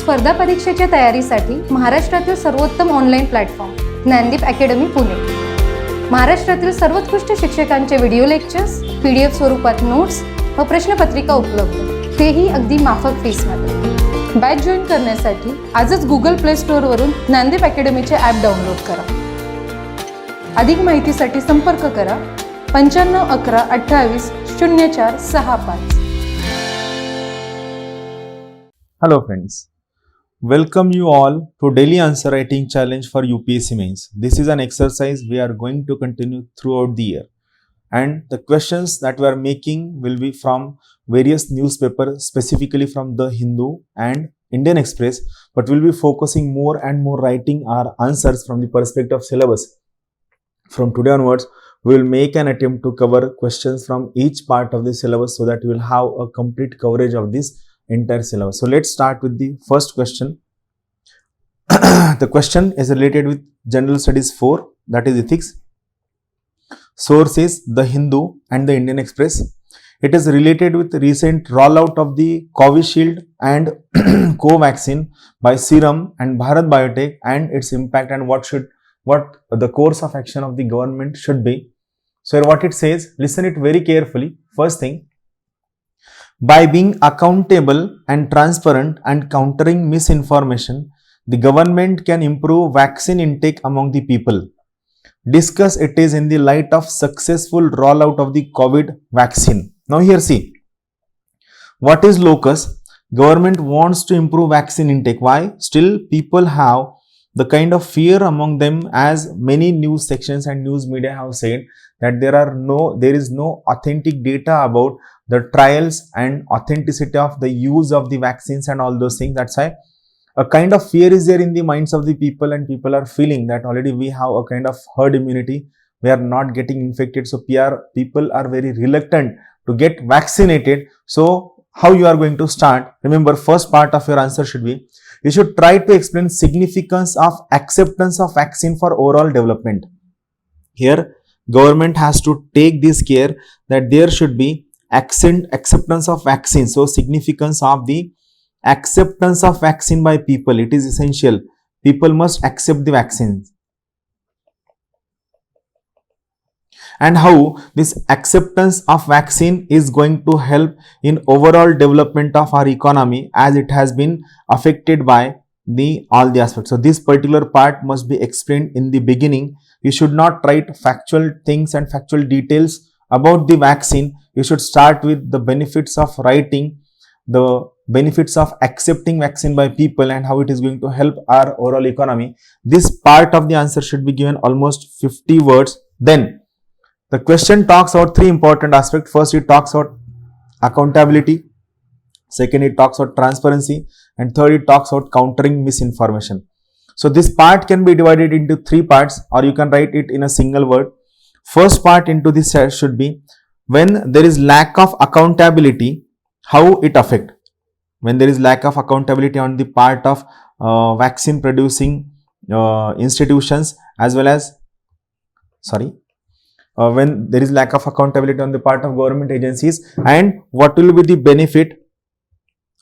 स्पर्धा परीक्षेच्या तयारीसाठी महाराष्ट्रातील सर्वोत्तम online platform Dnyandeep academy Pune. महाराष्ट्रातील सर्वोत्कृष्ट शिक्षकांचे व्हिडिओ लेक्चर्स, PDF स्वरूपात नोट्स व प्रश्नपत्रिका उपलब्ध, तेही अगदी माफक फीसमध्ये. बॅच जॉईन करण्यासाठी आजच गुगल प्ले स्टोअरवरून ज्ञानदीप अकॅडमीचे ॲप डाउनलोड करा. अधिक माहितीसाठी संपर्क करा 95 11 28 04 65. Hello friends, welcome you all to daily answer writing challenge for UPSC mains. This is an exercise we are going to continue throughout the year, and the questions that we are making will be from various newspapers, specifically from The Hindu and Indian Express, but we'll be focusing more and more writing our answers from the perspective of syllabus. From today onwards, we will make an attempt to cover questions from each part of the syllabus so that we will have a complete coverage of this entire syllabus. So let's start with the first question. The question is related with General Studies 4, that is ethics. Source is The Hindu and the Indian Express. It is related with recent rollout of the Covishield and Covaxin by Serum and Bharat Biotech and its impact and what the course of action of the government should be. So here what it says, listen it very carefully. First thing, by being accountable and transparent and countering misinformation, the government can improve vaccine intake among the people. Discuss it is in the light of successful rollout of the COVID vaccine. Now here see, what is locus? Government wants to improve vaccine intake. Why? Still people have the kind of fear among them, as many news sections and news media have said that there is no authentic data about the trials and authenticity of the use of the vaccines and all those things. That's why a kind of fear is there in the minds of the people, and people are feeling that already we have a kind of herd immunity, we are not getting infected, so people are very reluctant to get vaccinated. So how you are going to start? Remember, first part of your answer should be, you should try to explain significance of acceptance of vaccine for overall development. Here government has to take this care that there should be acceptance of vaccine. So significance of the acceptance of vaccine by people, it is essential. People must accept the vaccines. And how this acceptance of vaccine is going to help in overall development of our economy, as it has been affected by all the aspects. So this particular part must be explained in the beginning. You should not write factual things and factual details about the vaccine. You should start with the benefits of writing, the benefits of accepting vaccine by people, and how it is going to help our overall economy. This part of the answer should be given almost 50 words. Then the question talks about three important aspects. First, it talks about accountability. Second, it talks about transparency. And third, it talks about countering misinformation. So this part can be divided into three parts, or you can write it in a single word. First part into this should be, when there is lack of accountability, how it affect. When there is lack of accountability on the part of vaccine producing institutions, as well as when there is lack of accountability on the part of government agencies, and what will be the benefit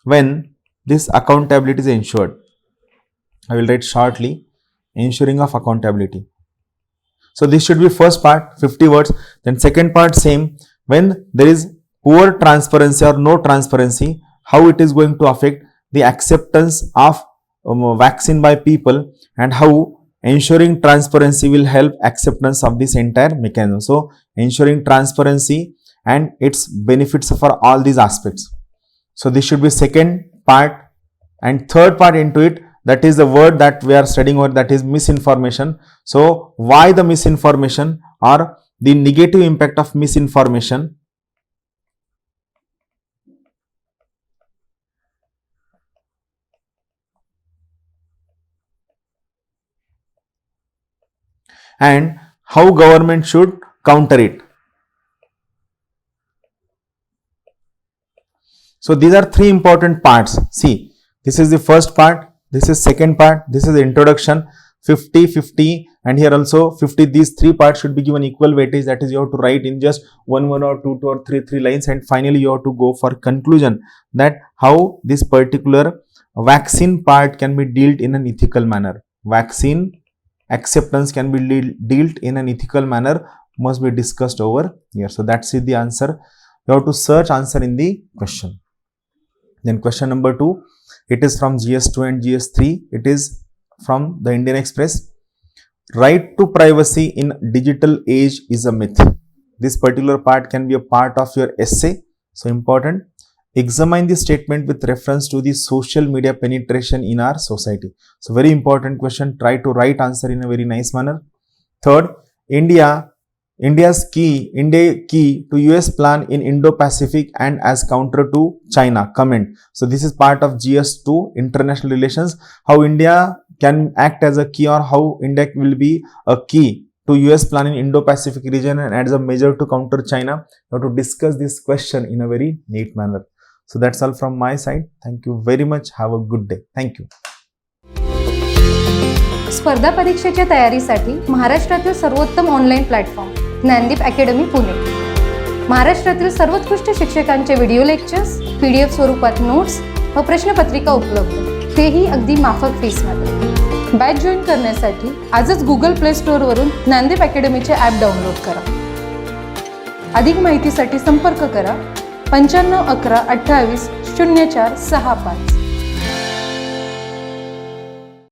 when this accountability is ensured. I will write shortly, ensuring of accountability. So this should be first part, 50 words. Then second part, same, when there is poor transparency or no transparency, how it is going to affect the acceptance of vaccine by people, and how ensuring transparency will help acceptance of this entire mechanism. So ensuring transparency and its benefits for all these aspects. So this should be second part. And third part into it, that is the word that we are studying over, that is misinformation. So why the misinformation, or the negative impact of misinformation. And how government should counter it. So these are three important parts. See, this is the first part, this is second part, this is the introduction, 50, 50, and here also 50. These three parts should be given equal weightage. That is, you have to write in just one or two or three lines, and finally you have to go for conclusion, that how this particular vaccine part can be dealt in an ethical manner. Vaccine acceptance can be dealt in an ethical manner, must be discussed over here. So that's it, the answer. You have to search answer in the question. Then question number 2, it is from GS2 and GS3. It is from the Indian Express. Right to privacy in digital age is a myth. This particular part can be a part of your essay. So important. Examine the statement with reference to the social media penetration in our society. So very important question. Try to write answer in a very nice manner. Third, India's key to US plan in Indo-Pacific and as counter to China. Comment. So this is part of GS2 international relations. How India can act as a key, or how India will be a key to US plan in Indo-Pacific region and as a measure to counter China. You have to discuss this question in a very neat manner. So that's all from my side. Thank you very much. Have a good day. Thank you. स्पर्धा परीक्षेच्या तयारीसाठी महाराष्ट्रातील सर्वोत्तम online platform Dnyandeep academy Pune. महाराष्ट्रातील सर्वोत्कृष्ट शिक्षकांचे video lectures, PDF स्वरूपात notes व प्रश्नपत्रिका उपलब्ध, तेही अगदी माफक फीसमध्ये. बॅच जॉईन करण्यासाठी आजच गुगल प्ले स्टोअरवरून ज्ञानदीप अकॅडमीचे ॲप डाउनलोड करा. अधिक माहितीसाठी संपर्क करा 95 11 28 04 65.